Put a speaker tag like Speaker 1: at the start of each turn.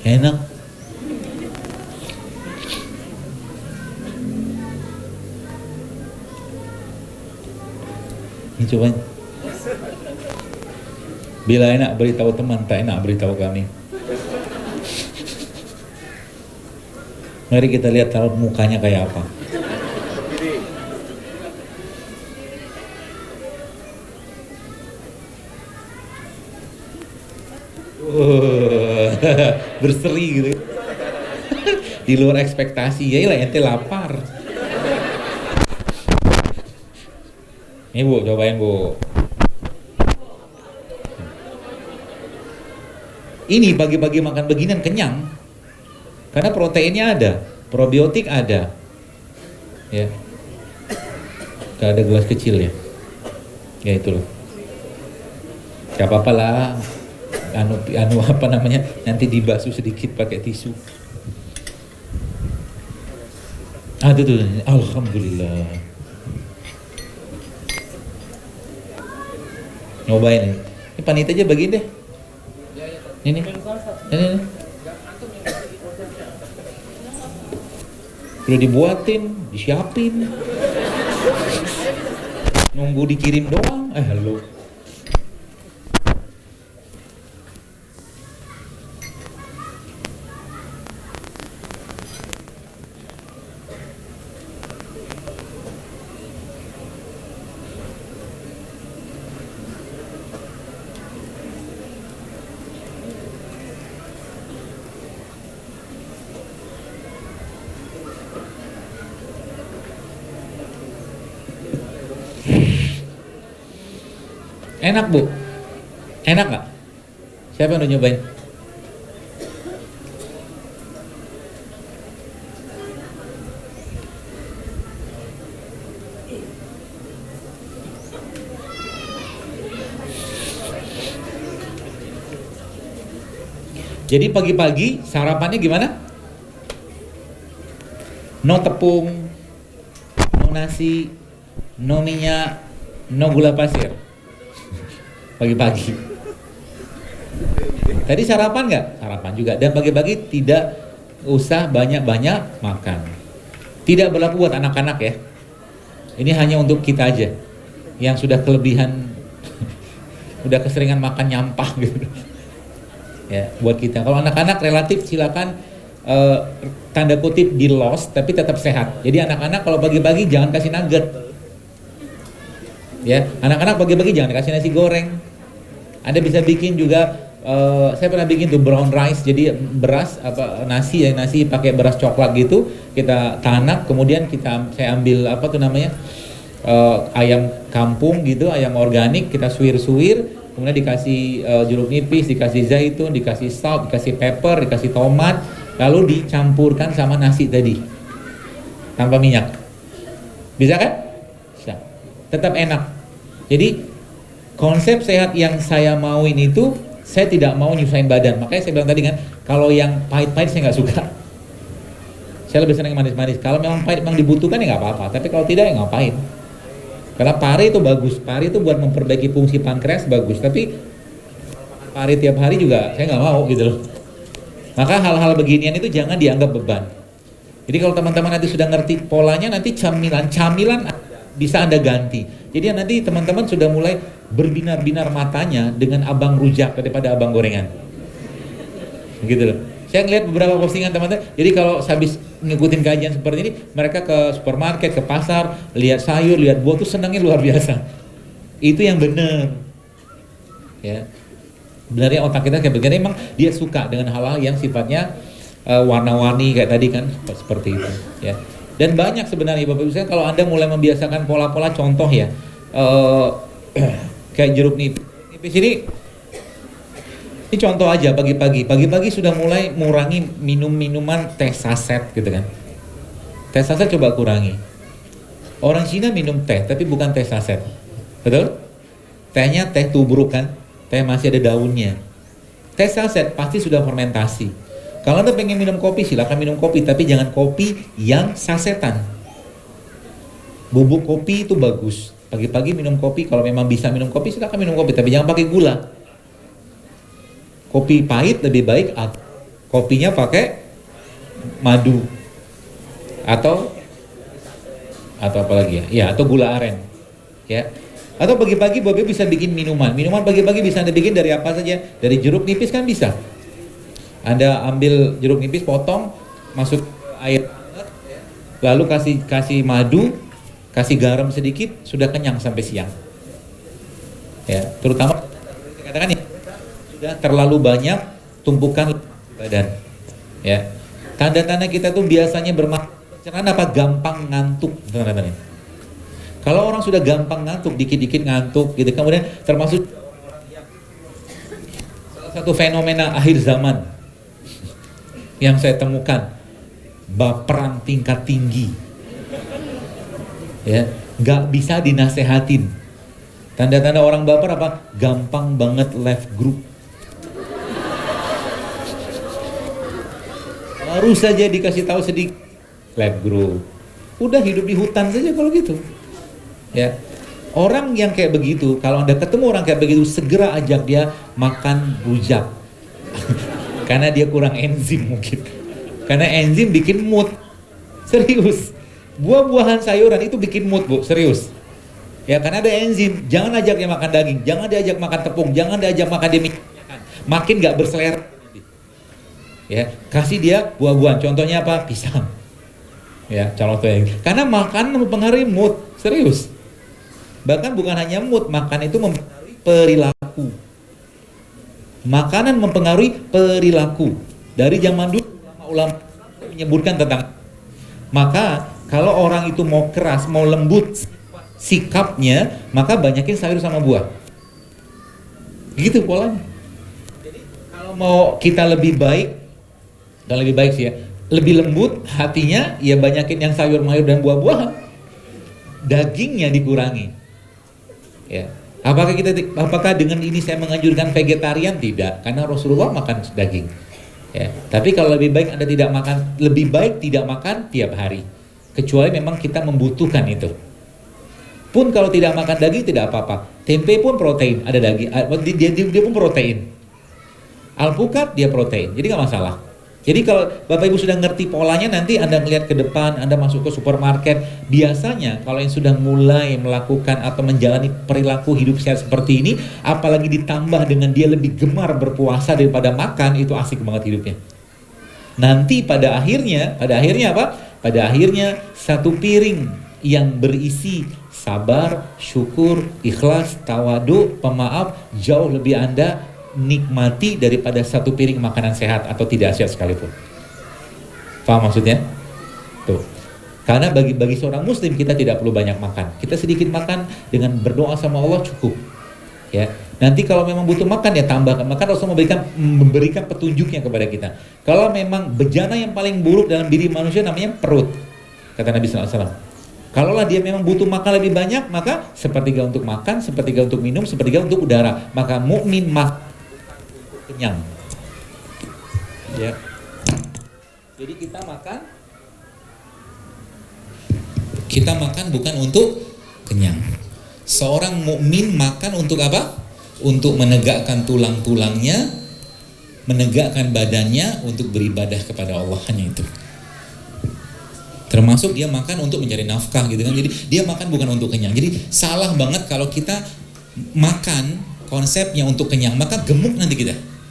Speaker 1: Enak. Ini coba. Bila enak beritahu teman, tak enak beritahu kami. Mari kita lihat taruh mukanya kayak apa. Berseri gitu. Di luar ekspektasi. Ya lah, ente lapar. Ini Bu, cobain Bu. Ini pagi-pagi makan beginian kenyang. Karena proteinnya ada, probiotik ada. Ya. Gak ada gelas kecil ya. Ya itu loh. Gak apa-apa lah. Anu apa namanya? Nanti dibasuh sedikit pakai tisu. Tuh. Alhamdulillah. Nyobain ya. Ini panitia aja bagiin deh. Ini. Udah dibuatin, disiapin. Nunggu dikirim doang. Halo. Enak Bu? Enak gak? Siapa yang udah nyobain? Jadi pagi-pagi sarapannya gimana? No tepung, no nasi, no minyak, no gula pasir. Pagi-pagi. Tadi sarapan nggak? Sarapan juga. Dan pagi-pagi tidak usah banyak-banyak makan. Tidak berlaku buat anak-anak ya. Ini hanya untuk kita aja yang sudah kelebihan, udah keseringan makan nyampah gitu. Ya, buat kita. Kalau anak-anak relatif silakan tanda kutip di lost tapi tetap sehat. Jadi anak-anak kalau pagi-pagi jangan kasih nugget. Ya, anak-anak pagi-pagi jangan kasih nasi goreng. Anda bisa bikin juga, saya pernah bikin tuh brown rice, jadi beras nasi pakai beras coklat gitu, kita tanak, kemudian saya ambil apa tuh namanya ayam kampung gitu, ayam organik, kita suwir-suwir, kemudian dikasih jeruk nipis, dikasih zaitun, dikasih salt, dikasih pepper, dikasih tomat, lalu dicampurkan sama nasi tadi tanpa minyak. Bisa kan? Bisa. Tetap enak. Jadi konsep sehat yang saya mauin itu, saya tidak mau nyusahin badan. Makanya saya bilang tadi kan, kalau yang pahit-pahit saya nggak suka. Saya lebih senang manis-manis. Kalau memang pahit memang dibutuhkan ya nggak apa-apa. Tapi kalau tidak ya ngapain? Karena pari itu bagus. Pari itu buat memperbaiki fungsi pankreas bagus. Tapi pari tiap hari juga saya nggak mau gitu loh. Maka hal-hal beginian itu jangan dianggap beban. Jadi kalau teman-teman nanti sudah ngerti polanya, nanti camilan bisa Anda ganti. Jadi nanti teman-teman sudah mulai berbinar-binar matanya dengan abang rujak daripada abang gorengan. Gitu loh. Saya ngeliat beberapa postingan teman-teman. Jadi kalau habis ngikutin kajian seperti ini, mereka ke supermarket, ke pasar, lihat sayur, lihat buah tuh senangnya luar biasa. Itu yang benar. Ya. Benarnya otak kita kayak begini, emang dia suka dengan hal-hal yang sifatnya warna-warni kayak tadi kan, seperti itu. Ya. Dan banyak sebenarnya Bapak Ibu, kalau Anda mulai membiasakan pola-pola, contoh ya, kayak jeruk nipis ini contoh aja pagi-pagi sudah mulai mengurangi minuman teh saset gitu kan. Teh saset coba kurangi. Orang Cina minum teh tapi bukan teh saset, betul? Tehnya teh tubruk kan, teh masih ada daunnya. Teh saset pasti sudah fermentasi. Kalau Anda pengen minum kopi, silakan minum kopi, tapi jangan kopi yang sasetan. Bubuk kopi itu bagus. Pagi-pagi minum kopi, kalau memang bisa minum kopi, silakan minum kopi, tapi jangan pakai gula. Kopi pahit lebih baik, kopinya pakai madu atau apa lagi ya? Ya, atau gula aren. Ya. Atau pagi-pagi Bobi bisa bikin minuman. Minuman pagi-pagi bisa Anda bikin dari apa saja? Dari jeruk nipis kan bisa. Anda ambil jeruk nipis, potong, masuk air hangat, lalu kasih madu, kasih garam sedikit, sudah kenyang sampai siang. Ya, terutama katakan ya, sudah terlalu banyak tumpukan badan. Ya. Tanda-tanda kita tuh biasanya pencernaan apa? Gampang ngantuk, tanda-tandanya. Kalau orang sudah gampang ngantuk, dikit-dikit ngantuk gitu, kemudian termasuk salah satu fenomena akhir zaman yang saya temukan, baperan tingkat tinggi, ya, nggak bisa dinasehatin. Tanda-tanda orang baper apa? Gampang banget left group. Baru saja dikasih tahu sedikit, left group. Udah hidup di hutan saja kalau gitu. Ya, orang yang kayak begitu, kalau Anda ketemu orang kayak begitu, segera ajak dia makan rujak. Karena dia kurang enzim mungkin. Karena enzim bikin mood. Serius. Buah-buahan sayuran itu bikin mood, Bu, serius. Ya, karena ada enzim. Jangan ajak dia makan daging, jangan diajak makan tepung, jangan diajak makan demi makin gak berselera. Ya, kasih dia buah-buahan. Contohnya apa? Pisang. Ya, contohnya. Karena makan mempengaruhi mood, serius. Bahkan bukan hanya mood, makan itu mempengaruhi perilaku. Makanan mempengaruhi perilaku. Dari zaman dulu ulama menyebutkan tentang. Maka kalau orang itu mau keras, mau lembut sikapnya, maka banyakin sayur sama buah. Gitu polanya. Jadi kalau mau kita lebih baik, dan lebih baik sih ya, lebih lembut hatinya, ya banyakin yang sayur-mayur dan buah-buahan. Dagingnya dikurangi. Ya. Apakah dengan ini saya menganjurkan vegetarian? Tidak, karena Rasulullah makan daging. Ya. Tapi kalau lebih baik Anda tidak makan, lebih baik tidak makan tiap hari. Kecuali memang kita membutuhkan itu. Pun kalau tidak makan daging tidak apa-apa. Tempe pun protein, ada daging, dia pun protein. Alpukat dia protein, jadi nggak masalah. Jadi kalau Bapak Ibu sudah ngerti polanya, nanti Anda melihat ke depan, Anda masuk ke supermarket, biasanya kalau yang sudah mulai melakukan atau menjalani perilaku hidup sehat seperti ini, apalagi ditambah dengan dia lebih gemar berpuasa daripada makan, itu asik banget hidupnya. Nanti pada akhirnya apa? Pada akhirnya satu piring yang berisi sabar, syukur, ikhlas, tawadu, pemaaf, jauh lebih Anda nikmati daripada satu piring makanan sehat atau tidak sehat sekalipun. Paham maksudnya? Tuh. Karena bagi seorang muslim kita tidak perlu banyak makan. Kita sedikit makan dengan berdoa sama Allah cukup. Ya. Nanti kalau memang butuh makan ya tambahkan. Maka Rasul memberikan petunjuknya kepada kita. Kalau memang bejana yang paling buruk dalam diri manusia namanya perut. Kata Nabi SAW. Kalaulah dia memang butuh makan lebih banyak, maka sepertiga untuk makan, sepertiga untuk minum, sepertiga untuk udara. Maka mukmin kenyang. Ya. Jadi kita makan bukan untuk kenyang. Seorang mukmin makan untuk apa? Untuk menegakkan tulang-tulangnya, menegakkan badannya untuk beribadah kepada Allah, hanya itu. Termasuk dia makan untuk mencari nafkah gitu kan. Jadi dia makan bukan untuk kenyang. Jadi salah banget kalau kita makan konsepnya untuk kenyang, maka gemuk nanti kita.